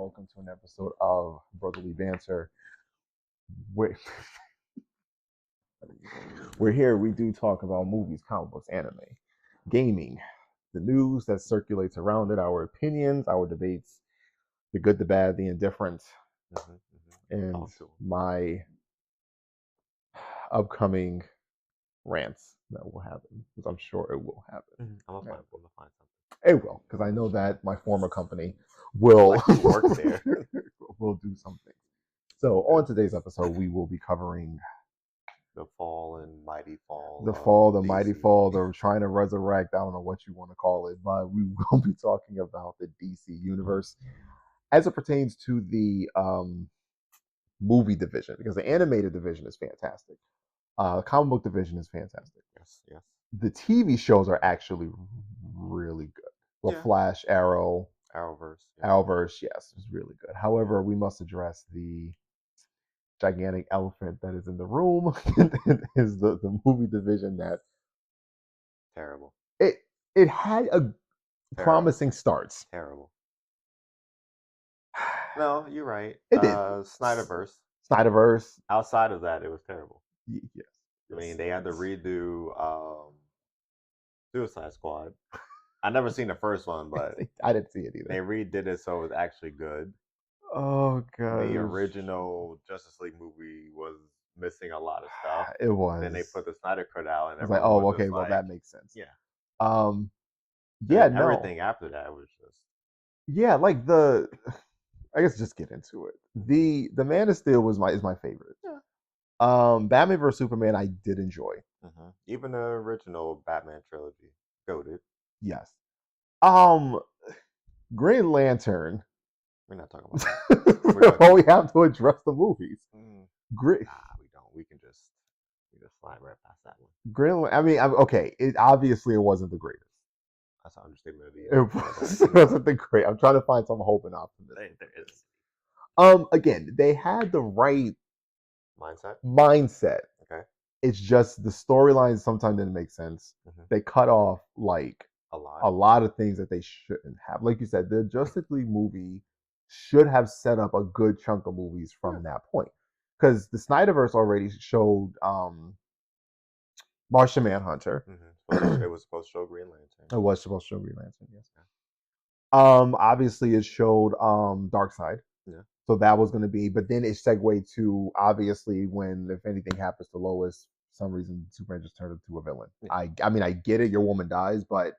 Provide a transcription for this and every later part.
welcome to an episode of Brotherly Banter. We're, we're here, we do talk about movies, comic books, anime, gaming, the news that circulates around it, our opinions, our debates, the good, the bad, the indifferent, and my upcoming rants that will happen, because I'm sure it will happen. I'm gonna find something. It will, because I know that my former company will work there. will do something. So on today's episode, we will be covering the fall and mighty fall. The fall, the DC. mighty fall. They're trying to resurrect. I don't know what you want to call it, but we will be talking about the DC universe as it pertains to the movie division, because the animated division is fantastic. The comic book division is fantastic. Yes. The TV shows are actually really good. Well, Flash, Arrowverse, yes, is really good. However, we must address the gigantic elephant that is in the room. Is the movie division that terrible. It had a promising starts. Terrible. No, you're right. It did. Snyderverse. Outside of that, it was terrible. Yes. I mean, they had to redo Suicide Squad. I never seen the first one, but I didn't see it either. They redid it so it was actually good. Oh god! The original Justice League movie was missing a lot of stuff. It was. Then they put the Snyder Cut out, and I was like, oh, okay, well that makes sense. Yeah. Everything after that was just. Yeah, like I guess just get into it. The Man of Steel is my favorite. Yeah. Batman vs Superman I did enjoy. Mm-hmm. Even the original Batman trilogy, goated. Yes. Green Lantern. We're not talking about that. Well, we have to address the movies. Nah, we don't. We just slide right past that one. I mean, okay. It wasn't the greatest. That's an understatement of the year. It wasn't the great. I'm trying to find some hope and optimism. There is. Again, they had the right mindset. Okay. It's just the storylines sometimes didn't make sense. Mm-hmm. They cut off like a lot of things that they shouldn't have. Like you said, the Justice League movie should have set up a good chunk of movies from that point. Because the Snyderverse already showed Martian Manhunter. Mm-hmm. It was supposed to show Green Lantern. It was supposed to show Green Lantern, yes. Obviously it showed Darkseid. Yeah. So that was going to be, but then it segued to obviously when if anything happens to Lois, for some reason Superman just turned into a villain. Yeah. I mean I get it, your woman dies, but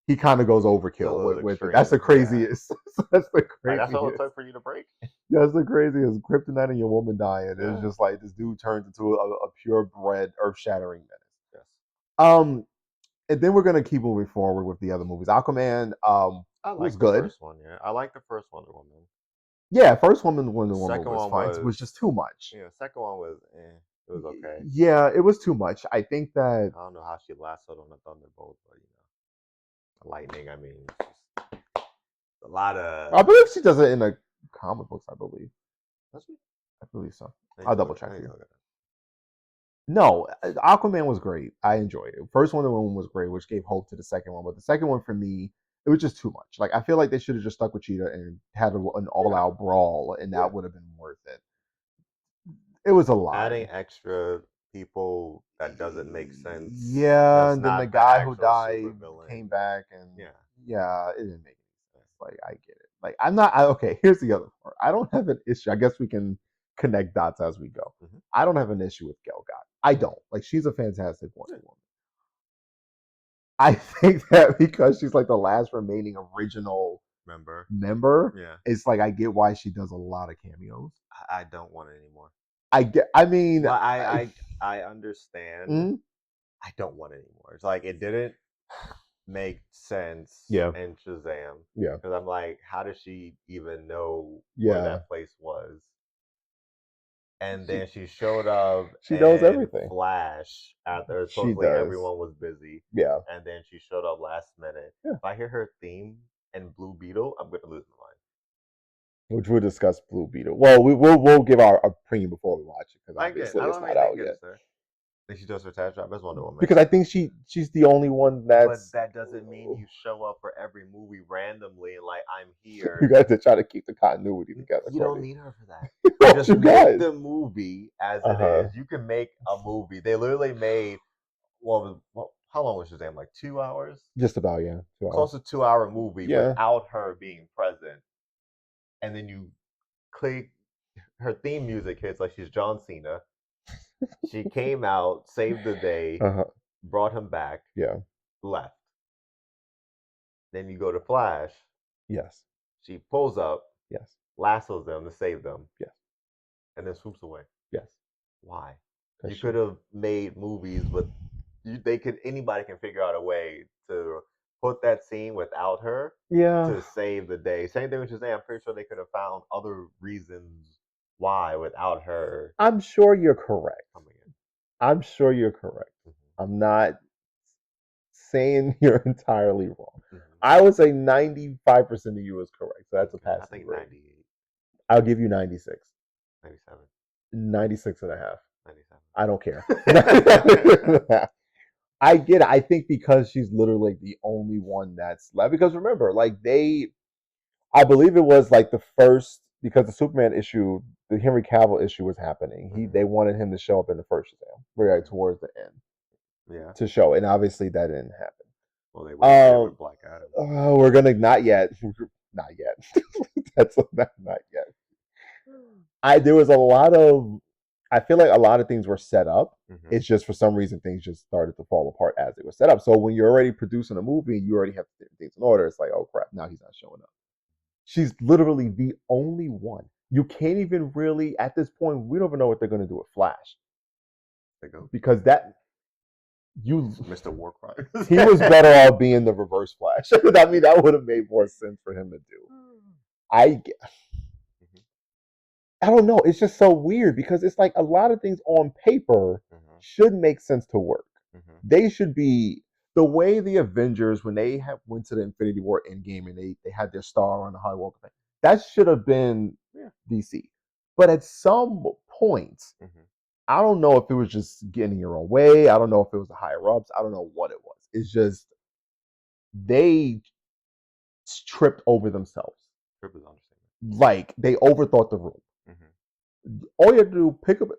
he kind of goes overkill with it. That's the craziest. Yeah. That's the craziest. That's all it took for you to break. That's the craziest. Kryptonite and your woman dying. Yeah. It's just like this dude turns into a purebred, earth-shattering menace. Yes. And then we're gonna keep moving forward with the other movies. Aquaman, was good. First one, yeah. I like the first Wonder Woman. Yeah, first Wonder Woman was fine. It was just too much. Yeah, second one was it was okay. Yeah, it was too much. I think that I don't know how she lassoed on the Thunderbolt, but lightning. I mean, a lot of. I believe she does it in the comic books. I believe. Does she? I believe so. I'll double check for you. No, Aquaman was great. I enjoyed it. First Wonder Woman was great, which gave hope to the second one. But the second one for me, it was just too much. Like I feel like they should have just stuck with Cheetah and had an all-out brawl, and that would have been worth it. It was a lot. Adding extra people that doesn't make sense. Yeah, and then the guy who died came back, and yeah, it didn't make any sense. Like I get it. Like I'm not okay. Here's the other part. I don't have an issue. I guess we can connect dots as we go. Mm-hmm. I don't have an issue with Gal Gadot. I don't. Like she's a fantastic Wonder Woman. I think that because she's like the last remaining original member, it's like I get why she does a lot of cameos. I don't want it anymore. I understand. Mm-hmm. I don't want it anymore. It's like it didn't make sense in Shazam. Yeah. Because I'm like, how does she even know where that place was? And then she showed up. She knows everything. Flash after supposedly everyone was busy. Yeah. And then she showed up last minute. Yeah. If I hear her theme and Blue Beetle, I'm gonna lose my mind. Which we'll discuss Blue Beetle. Well, we'll give our opinion before we watch it because obviously it's not out yet. And she does her tattoo job as Wonder Woman. Because I think she's the only one But that's. that doesn't mean you show up for every movie randomly and like I'm You here. got to try to keep the continuity together. You don't need her for that. What Just you make got? the movie as it is. You can make a movie. They literally made how long was Shazam? Like 2 hours? Just about, yeah. 2 hours. Close to 2 hour movie Yeah. without her being present. And then you click her theme music hits like she's John Cena. She came out, saved the day, brought him back, Yeah. left. Then you go to Flash. Yes. She pulls up, Yes. lassos them to save them. Yes. And then swoops away. Yes. Why? You could have made movies with anybody can figure out a way to put that scene without her to save the day. Same thing with Shazam. I'm pretty sure they could have found other reasons why without her. I'm sure you're correct. I'm sure you're correct. I'm not saying you're entirely wrong. I would say 95% of you is correct. So that's a passing I think grade. 98. I'll give you 96. 97. 96 and a half. 97. I don't care. I get it. I think because she's literally like the only one that's left. Because remember, like I believe it was like the first, because the Superman issue, the Henry Cavill issue was happening. They wanted him to show up in the first Shazam, right towards the end. Yeah. To show, and obviously that didn't happen. Well, they went Black Adam. We're gonna not yet, not yet. That's not yet. There was a lot of. I feel like a lot of things were set up. It's just for some reason things just started to fall apart as they were set up. So when you're already producing a movie and you already have things in order, it's like, oh crap, now he's not showing up. She's literally the only one. You can't even really, at this point, we don't even know what they're going to do with Flash. Because Mr. Warcry. He was better off being the Reverse Flash. I mean, that would have made more sense for him to do. I don't know. It's just so weird because it's like a lot of things on paper should make sense to work. They should be the way the Avengers, when they went to the Infinity War Endgame and they had their star on the Hollywood thing, that should have been DC. But at some point, I don't know if it was just getting your own way. I don't know if it was the higher ups. I don't know what it was. It's just they tripped over themselves. Like they overthought the room. All you have to do,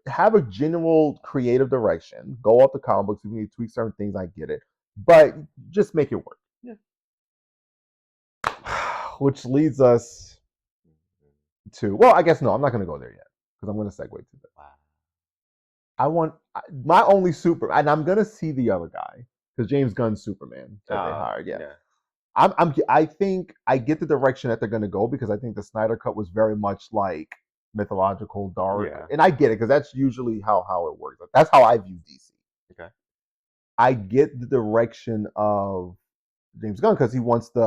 have a general creative direction. Go off the comic books. If you need to tweak certain things, I get it. But just make it work. Yeah. Which leads us to, well, I guess no, I'm not going to go there yet because I'm going to segue to that. Wow. I want my only super, and I'm going to see the other guy because James Gunn's Superman that they hired. Yeah. I think I get the direction that they're going to go because I think the Snyder Cut was very much like mythological, dark, and I get it because that's usually how it works. That's how I view DC. Okay, I get the direction of James Gunn because he wants the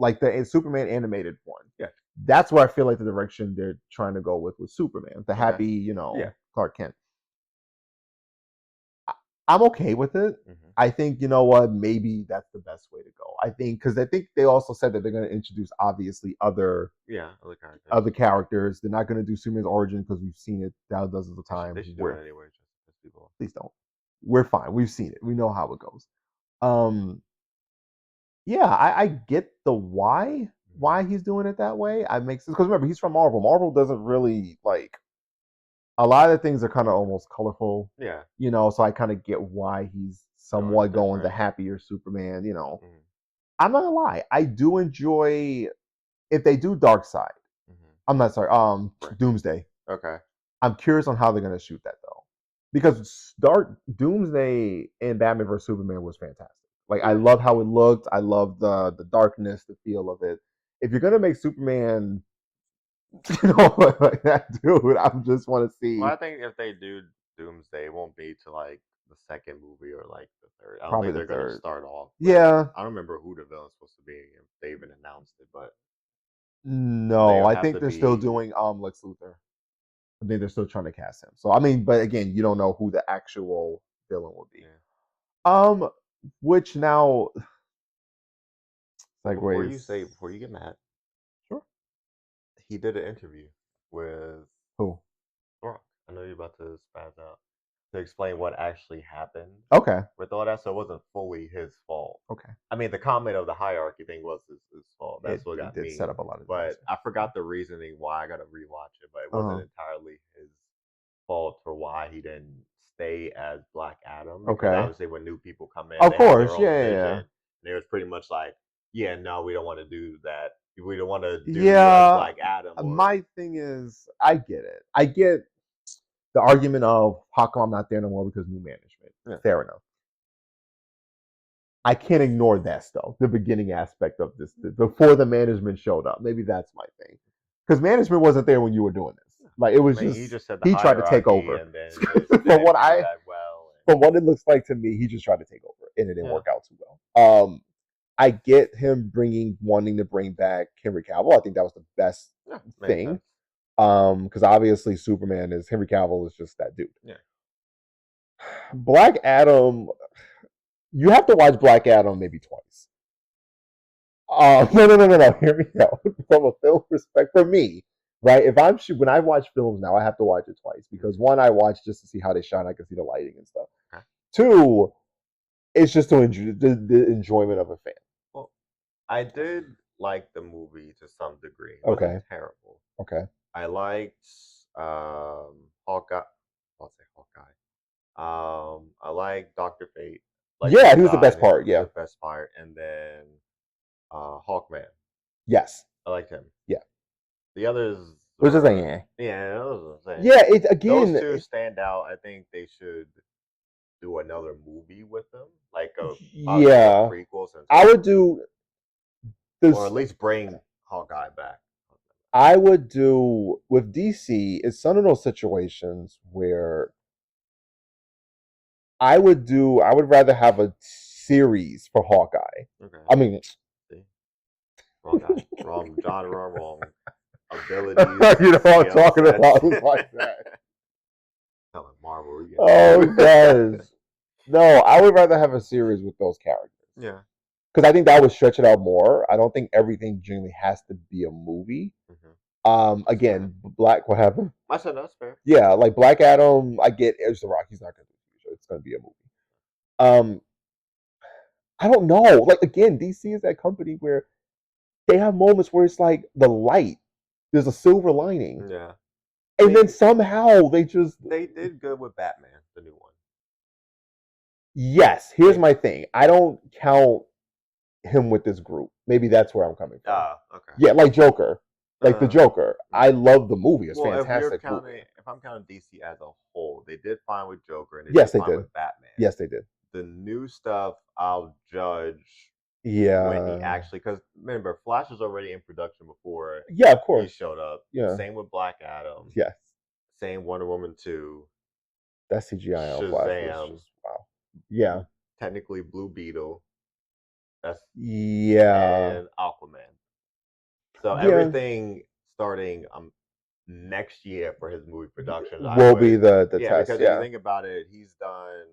like the Superman animated one. Yeah, that's where I feel like the direction they're trying to go with Superman, the happy Clark Kent. I'm okay with it. I think what, maybe that's the best way to go. I think because they also said that they're going to introduce obviously other characters. They're not going to do Superman's origin because we've seen it dozens of times. They should do it anyway. Please don't. We're fine. We've seen it. We know how it goes. Yeah, I get the why he's doing it that way. I make sense because remember he's from Marvel. Marvel doesn't really like. A lot of the things are kind of almost colorful. Yeah. So I kind of get why he's somewhat going the happier Superman, I'm not gonna lie. I do enjoy if they do Dark Side. I'm not sorry, Doomsday. Okay. I'm curious on how they're gonna shoot that though. Because Doomsday and Batman vs Superman was fantastic. Like I love how it looked. I love the darkness, the feel of it. If you're gonna make Superman like that, dude. I just want to see. Well, I think if they do Doomsday, it won't be to like the second movie or like the third. I don't think they're going to start off. Yeah. I don't remember who the villain's supposed to be. If they even announced it, but no, I think they're still doing Lex Luthor. I think they're still trying to cast him. So I mean, but again, you don't know who the actual villain will be. Yeah. Which now segues. Before you get mad, sure. He did an interview with who? Rock. I know you're about to spaz out. to explain what actually happened Okay. with all that, so it wasn't fully his fault. Okay. I mean, the comment of the hierarchy thing was his fault. That's what It got did me. set up a lot of But things. I forgot the reasoning why. I got to rewatch it, but it wasn't Uh-huh. entirely his fault for why he didn't stay as Black Adam, because Okay. obviously when new people come in, Of they have their course. own Yeah. vision. Yeah. And it was pretty much like, yeah, no, we don't want to do that. We don't want to do you as Yeah. Black Adam, or My thing is, I get it. I get the argument of how come I'm not there no more because new management. yeah. Fair enough. I can't ignore that though. The beginning aspect of this, before the management showed up. Maybe that's my thing, because management wasn't there when you were doing this. Like it I was mean, he just just said the he tried to take hierarchy, over. and then just from didn't what do I, that well. from what it looks like to me, he just tried to take over, and it didn't Yeah, work out too well. I get him wanting to bring back Henry Cavill. I think that was the best yeah, makes thing. sense. Because obviously Superman is Henry Cavill is just that dude. Yeah, Black Adam, you have to watch Black Adam maybe twice. No. Hear me out. From a film perspective, for me, right? If I'm when I watch films now, I have to watch it twice because one, I watch just to see how they shine. I can see the lighting and stuff. okay. Two, it's just to enjoy the enjoyment of a fan. Well, I did like the movie to some degree. It wasn't Okay. terrible. Okay. I liked Hawkeye. I'll say Hawkeye. I like Doctor Fate. Like Yeah, him he was the best dying, part. was Yeah. the best part, and then Hawkman. Yes. I liked him. Yeah. The others Which is like, were, yeah. yeah, those are the same. Yeah. It Those again. two stand out. I think they should do another movie with them, like obviously a Yeah. prequel, since I would do or this. at least bring Hawkeye back. I would do with DC. It's some of those situations where I would do. I would rather have a series for Hawkeye. Okay. I mean, See? Wrong guy, wrong genre, wrong abilities, you know what I'm skill talking sets. about? It's like that. Telling Marvel, you Oh, guys. No, I would rather have a series with those characters. Yeah. Because I think that would stretch it out more. I don't think everything generally has to be a movie. Again, Black. What happened? I said that's fair. Yeah, like Black Adam. I get it's the Rock. He's not going to do it. It's going to be a movie. I don't know. Like again, DC is that company where they have moments where it's like the light. There's a silver lining. Yeah. And then somehow they did good with Batman, the new one. Yes. Here's my thing. I don't count him with this group. Maybe that's where I'm coming from. Okay. Yeah, like Joker. Like the Joker. I love the movie. It's fantastic. If I'm counting DC as a whole, they did fine with Joker and Yes, did they fine did. with Batman. Yes, they did. The new stuff I'll judge Yeah. when he actually, because remember, Flash was already in production before Yeah, of course. he showed up. Yeah. Same with Black Adam. Yes. Same Wonder Woman 2. That CGI on Flash was just wow. Yeah. Technically Blue Beetle. That's yeah. and Aquaman. So everything starting next year for his movie production will be the test. Because if you think about it, he's done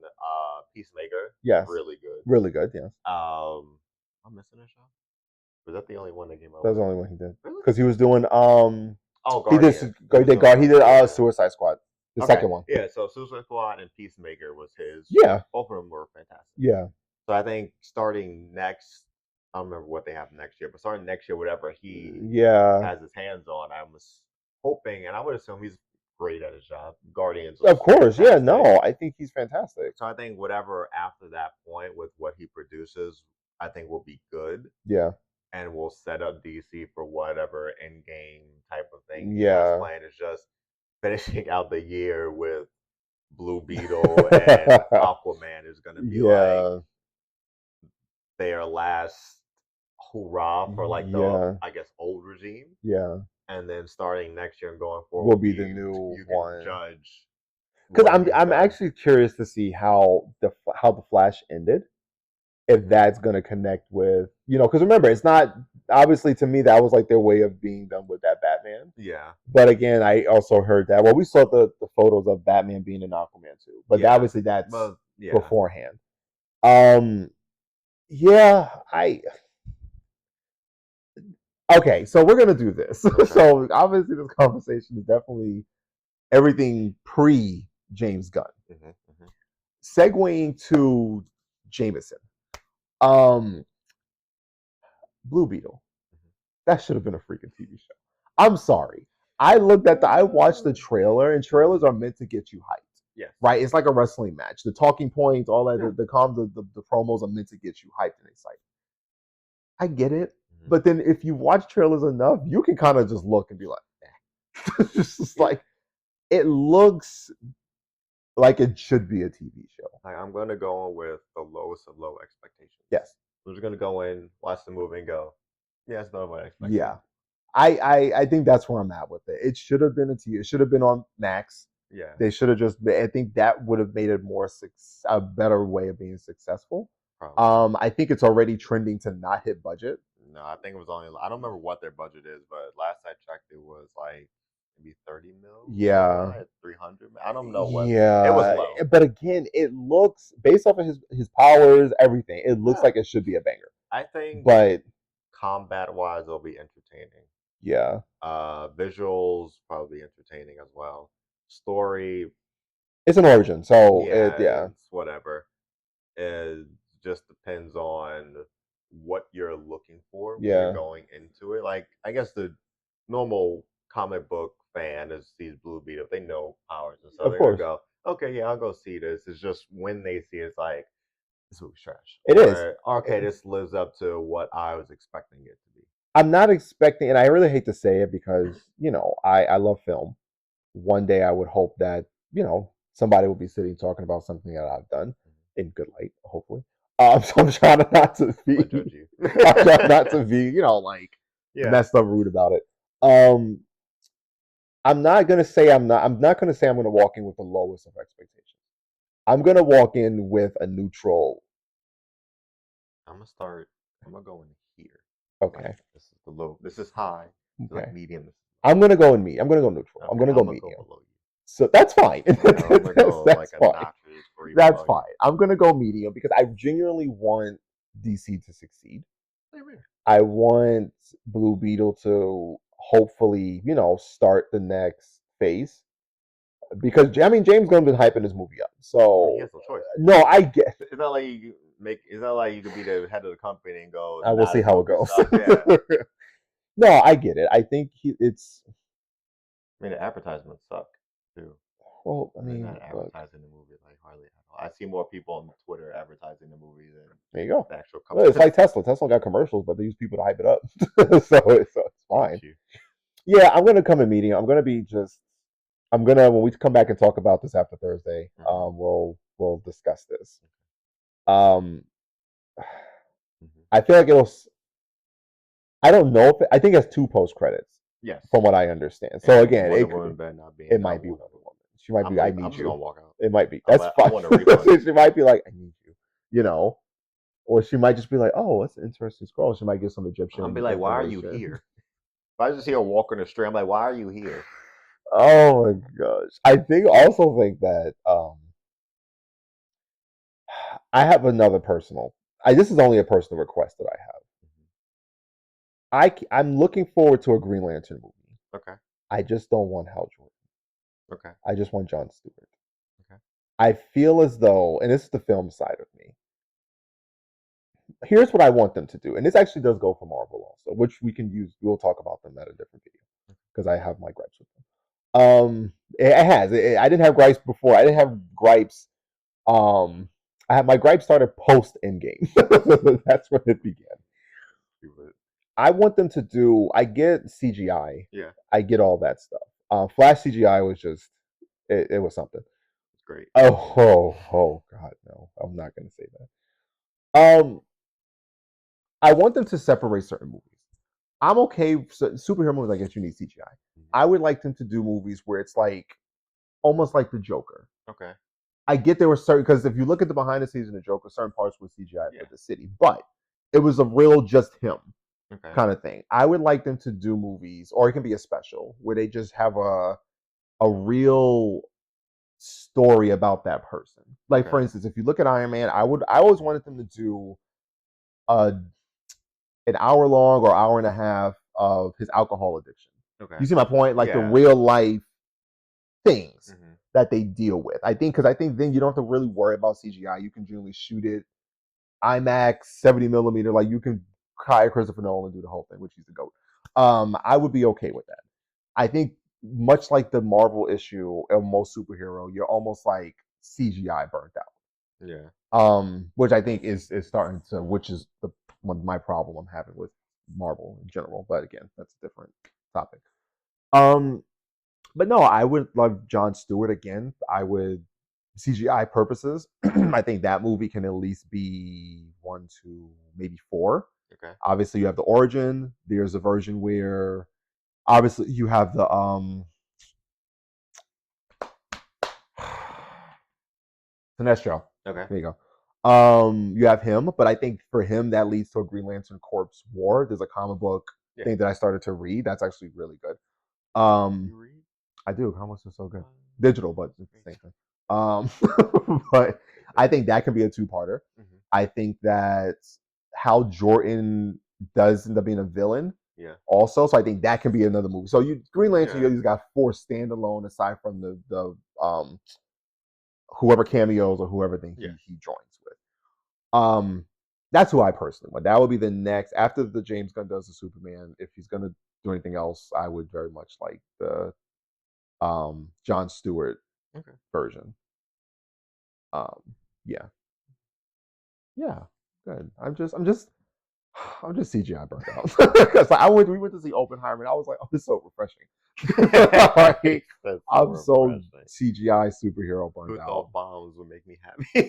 Peacemaker. Yes. Really good. Really good, yes. I'm missing a show. Was that the only one that came out? That was the only one he did. Really? Because he was doing Guardians. He did Suicide Squad. The second one. Yeah, so Suicide Squad and Peacemaker was his. Yeah. Both of them were fantastic. Yeah. So I think starting next, I don't remember what they have next year, but starting next year, whatever he has his hands on, I was hoping, and I would assume he's great at his job. Guardians. Of course, fantastic. Yeah, no, I think he's fantastic. So I think whatever after that point with what he produces, I think will be good. Yeah. And will set up DC for whatever end game type of thing he has planned. Is just finishing out the year with Blue Beetle and Aquaman is going to be like their last hurrah for like the I guess old regime. Yeah. And then starting next year and going forward will be the new one. Judge. Because I'm actually curious to see how the Flash ended. If that's going to connect with, because remember, it's not, obviously to me, that was like their way of being done with that Batman. Yeah. But again, I also heard that, we saw the photos of Batman being in Aquaman too. But obviously that's beforehand. Okay, so we're going to do this. Okay. So obviously this conversation is definitely everything pre James Gunn. segueing to Jameson, um, Blue Beetle. That should have been a freaking TV show. I'm sorry. I watched the trailer, and trailers are meant to get you hyped. Yes. Right? It's like a wrestling match. The talking points, all that, the promos are meant to get you hyped and excited. I get it. But then if you watch trailers enough, you can kind of just look and be like, eh. It's just like, it looks like it should be a TV show. Like, I'm going to go in with the lowest of low expectations. Yes. I'm just going to go in, watch the movie, and go, yeah, it's not what I expected. Yeah. I think that's where I'm at with it. It should have been a TV. It should have been on Max. Yeah. They should have just. I think that would have made it a better way of being successful. Probably. I think it's already trending to not hit budget. No, I think it was only. I don't remember what their budget is, but last I checked, it was like maybe 30 mil. Yeah. 300. I don't know what. Yeah. It was low. But again, it looks based off of his powers, everything. It looks like it should be a banger. I think. But combat wise, it'll be entertaining. Yeah. Visuals probably entertaining as well. Story. It's an origin, so it's whatever. It just depends on what you're looking for when you're going into it. Like, I guess the normal comic book fan is sees Blue Beetle. They know powers and stuff. They're gonna go, okay, yeah, I'll go see this. It's just when they see it, it's like, this movie's trash. It is. Okay, this lives up to what I was expecting it to be. I'm not expecting, and I really hate to say it because, I love film. One day I would hope that, somebody will be sitting talking about something that I've done in good light, hopefully. So I'm trying not to be, I'm trying not to be, messed up rude about it. I'm not gonna say I'm not gonna say I'm gonna walk in with the lowest of expectations. I'm gonna walk in with a neutral. I'm gonna go in here. Okay. Like, this is the low. This is high. Okay. Like medium. I'm gonna go in me. I'm gonna go neutral. Okay, I'm gonna go medium. Go so that's fine. That's fine. That's fine. I'm gonna go medium because I genuinely want DC to succeed. I want Blue Beetle to hopefully, start the next phase. Because James Gunn's been hyping this movie up, so he has no choice. No, I get. It's not like you It's not like you could be the head of the company and go. I will see how it goes. No, I get it. I think it's. I mean, the advertisements suck too. Well, I mean, not advertising the movie like hardly at all. I see more people on Twitter advertising the movie than there you go. The actual company. Well, it's like Tesla. Tesla got commercials, but they use people to hype it up, so it's fine. Yeah, I'm gonna come in medium. I'm gonna be just. I'm gonna when we come back and talk about this after Thursday. We'll discuss this. I feel like it'll. I don't know if I think it's 2 post credits. Yes, from what I understand. So again, it might be Wonder Woman. She might be. I need you. Gonna walk out. It might be. That's fine. She might be like, I need you. Or she might just be like, oh, that's an interesting scroll. She might get some Egyptian. I'll be like, why are you here? If I just see her walking the street, I'm like, why are you here? Oh my gosh! I also think that I have another personal. This is only a personal request that I have. I'm looking forward to a Green Lantern movie. Okay. I just don't want Hal Jordan. Okay. I just want John Stewart. Okay. I feel as though, and this is the film side of me. Here's what I want them to do, and this actually does go for Marvel also, which we can use. We'll talk about them at a different video because I have my gripes with them. It has. I didn't have gripes before. I didn't have gripes. I had my gripes started post Endgame. That's when it began. I want them to do. I get CGI. Yeah. I get all that stuff. Flash CGI was just. It was something. It's great. Oh God, no! I'm not gonna say that. I want them to separate certain movies. I'm okay. Superhero movies, I guess you need CGI. I would like them to do movies where it's like almost like the Joker. Okay. I get there were certain because if you look at the behind the scenes in the Joker, certain parts were CGI for the city, but it was a real just him kind of thing. I would like them to do movies, or it can be a special where they just have a real story about that person. Like for instance, if you look at Iron Man, I always wanted them to do an hour long or hour and a half of his alcohol addiction. Okay. You see my point? Like the real life things. that they deal with. I think because I think then you don't have to really worry about CGI. You can generally shoot it IMAX 70 millimeter. Like you can hire Christopher Nolan and do the whole thing, which he's the goat. I would be okay with that. I think much like the Marvel issue of most superhero, you're almost like CGI burnt out. Yeah. Which I think is starting to, which is the one my problem I'm having with Marvel in general. But again, that's a different topic. But no, I would love Jon Stewart again. I would CGI purposes. I think that movie can at least be 1, 2, maybe 4. Okay. Obviously, you have the origin. There's a version where obviously you have the Sinestro. Okay. There you go. You have him, but I think for him that leads to a Green Lantern Corps War. There's a comic book thing that I started to read. That's actually really good. You read? I do. Comic books are so good. Digital, but it's the same thing. But I think that can be a 2-parter. Mm-hmm. I think that Hal Jordan does end up being a villain. Yeah. Also, so I think that can be another movie. So Green Lantern, you got 4 standalone aside from the whoever cameos or whoever thing he joins with. That's who I personally want. That would be the next after the James Gunn does the Superman. If he's gonna do anything else, I would very much like the Jon Stewart version. Yeah, good. I'm just CGI burnt out because we went to see Oppenheimer and I was like, oh, this is so refreshing. Like, I'm so CGI superhero burnt out. Thought bombs would make me happy. He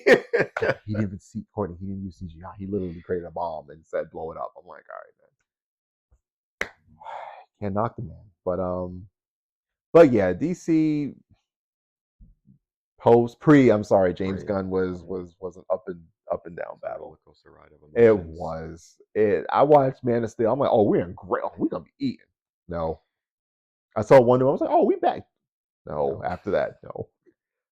didn't even see Courtney. He didn't use CGI. He literally created a bomb and said, "Blow it up." I'm like, all right, man. Can't knock the man, but yeah, DC I'm sorry, James Gunn was an up and down battle. It was. I watched Man of Steel. I'm like, oh, we're in great. Oh, we're gonna be eating. No, I saw Wonder Woman. I was like, oh, we back. No, after that, no.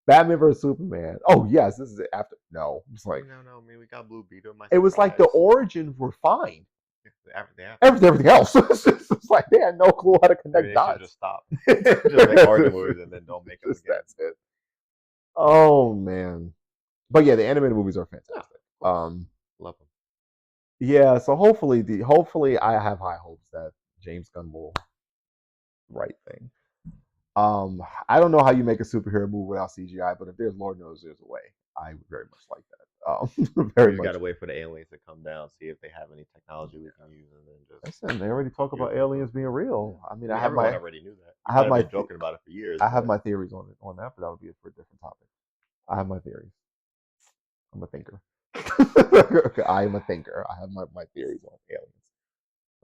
Batman vs Superman. Oh yes, this is it. After no, it's like no. I mean, we got Blue Beetle. It was like the origins were fine. Everything else. It's like they had no clue how to connect dots. Just stop. Just make origin movies and then don't make them again. That's it. Oh man, but yeah, the animated movies are fantastic. Love them. Yeah, so hopefully I have high hopes that James Gunn will right thing. I don't know how you make a superhero movie without CGI, but if there's Lord knows there's a way. I would very much like that. Very much. You got to wait for the aliens to come down, see if they have any technology we can use, and then just. Listen, they already talk about aliens being real. I mean, everyone already knew that. I have my joking about it for years. I have my theories on that, but that would be for a different topic. I have my theories. I'm a thinker. I am a thinker. I have my theories on aliens.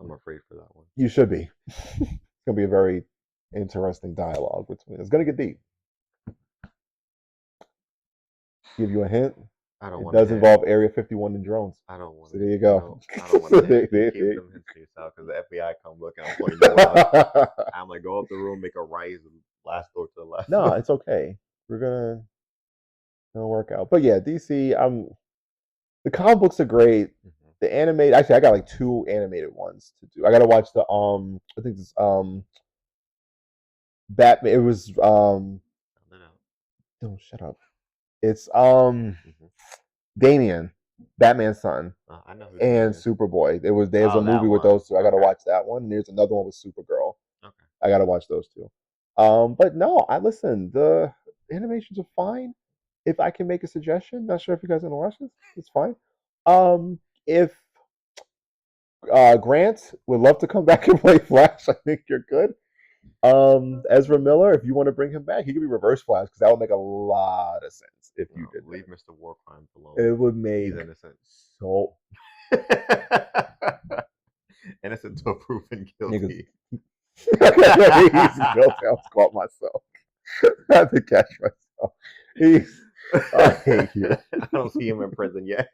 I'm afraid for that one. You should be. It's gonna be a very interesting dialogue between. It's gonna get deep. Give you a hint. I don't want. It does involve Area 51 and drones. I don't want. So there you go. I don't want to keep them hints to yourself because the FBI come looking. I'm going to. I'm like go up the room, make a right, last door to the left. No, it's okay. We're gonna work out. But yeah, DC. The comic books are great. Mm-hmm. The animated. Actually, I got like 2 animated ones to do. I gotta watch the I think it's Batman. It was Don't shut up. It's Damian, Batman's son, I know and Superboy. There's a movie with those 2. I gotta watch that one. And there's another one with Supergirl. Okay. I gotta watch those 2. But no, listen. The animations are fine. If I can make a suggestion, not sure if you guys are gonna watch this. It's fine. If Grant would love to come back and play Flash, I think you're good. Ezra Miller, if you want to bring him back, he could be Reverse Flash because that would make a lot of sense if you did. Leave Mr. War Crimes alone. It would make so innocent until proven guilty. He's guilty. I was caught myself. I had to catch myself. I hate you. I don't see him in prison yet.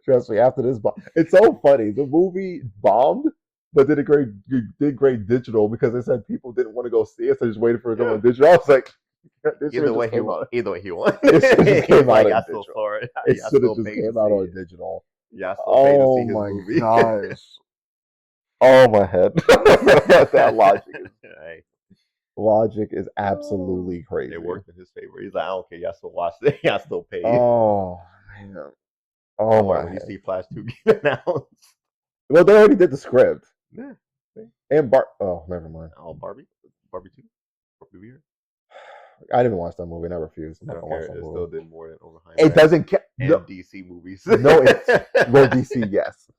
Trust me, after this bomb. It's so funny. The movie bombed, but did great digital because they said people didn't want to go see it, so just waited for it to go on digital. I was like, either way he won. It came out I still saw it. It should have just came out on digital. Yeah, I still paid to see his movie. Gosh. Oh my head. That logic is Logic is absolutely crazy. It worked in his favor. He's like, I don't care. Y'all still watch it. Y'all still pay. Oh man. Oh my. When you see Flash 2 get announced. Well, they already did the script. Yeah. And oh, never mind. Oh, Barbie 2. Barbie weird. I didn't watch that movie, and I refused. I don't care. It still did more than Oppenheimer. It doesn't count. And DC movies. No, well, DC, yes.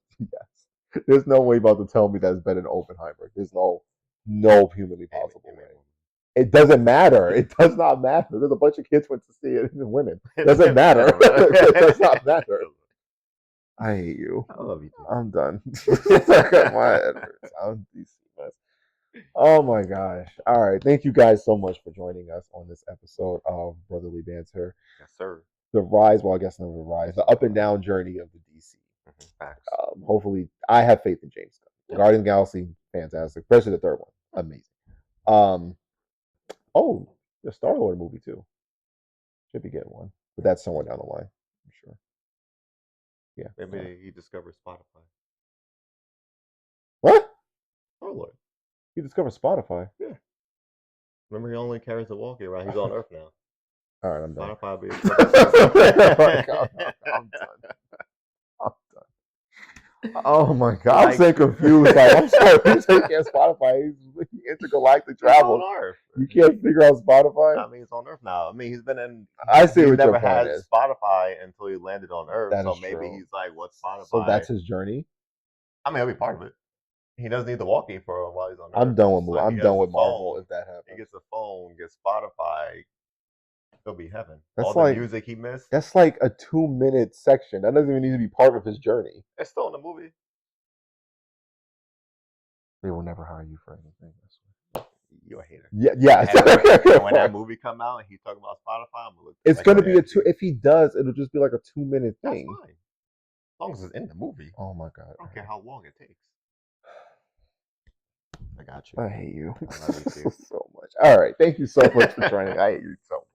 There's no way about to tell me that's better than Oppenheimer. There's no humanly possible way. It doesn't matter. It does not matter. There's a bunch of kids went to see it and women. It doesn't matter. It does not matter. I hate you. I love you too. I'm done. I got my Edwards. I'm DC mess. Oh my gosh. All right. Thank you guys so much for joining us on this episode of Brotherly Banter. Yes, sir. The rise, well, I guess never the rise, the up and down journey of the DC. Facts. Hopefully, I have faith in James Gunn. Yeah. Guardian of the Galaxy, fantastic. Especially the third one. Amazing. Oh, the Star-Lord movie too. Should be getting one. But that's somewhere down the line, I'm sure. Yeah. Maybe he discovers Spotify. What? Star-Lord. He discovered Spotify? Yeah. Remember, he only carries the walkie around. He's on Earth now. All right, I'm done. Spotify be I'm done. Oh my god, I'm so confused. Like, I'm sorry, who's taking Spotify? He's intergalactic travel. On Earth. You can't figure out Spotify? I mean, he's on Earth now. I mean, he's been in. I see what never your had point is. Spotify until he landed on Earth. That so is maybe true. he's like, "What's Spotify?" So that's his journey. I mean, he'll be part of it. He doesn't need the walkie for a while he's on Earth. I'm done with I'm done with Marvel. If that happens, he gets a phone, gets Spotify. It'll be heaven. That's all like the music he missed. That's like a 2-minute section. That doesn't even need to be part of his journey. It's still in the movie. They will never hire you for anything. You're a hater. Yeah. And when that movie come out and he's talking about Spotify, I'm gonna look. It's gonna be a 2. If he does, it'll just be like a 2-minute thing. That's fine. As long as it's in the movie. Oh my god. I don't care how long it takes. I got you. I hate you. I love you too. So much. All right. Thank you so much for joining. I hate you so much.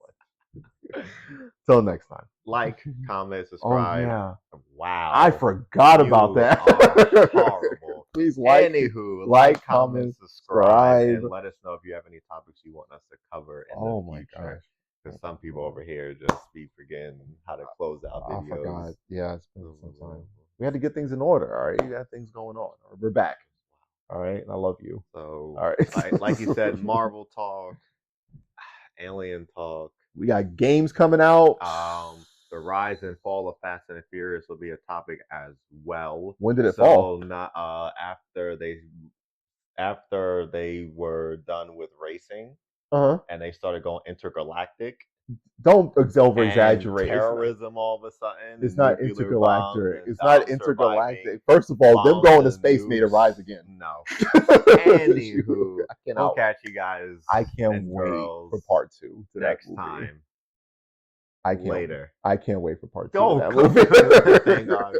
Till next time. Like, comment, subscribe. Oh, yeah. Wow. I forgot about that. Horrible. Please like, comment, subscribe, and let us know if you have any topics you want us to cover in the future. Because some people over here just be forgetting how to close out videos. I forgot. Yeah, it's been some time. We had to get things in order. All right, we got things going on. We're back. All right, and I love you. So, all right, like you said, Marvel talk, Alien talk. We got games coming out. The rise and fall of Fast and Furious will be a topic as well. When did it fall? Not after they were done with racing, and they started going intergalactic. Don't over exaggerate. Terrorism all of a sudden. It's not intergalactic. It's not intergalactic. First of all, them going to space made a rise again. No. Anywho, we'll catch you guys. I can't wait for part 2 next time. I can't wait for part 2 of that movie. Thank God.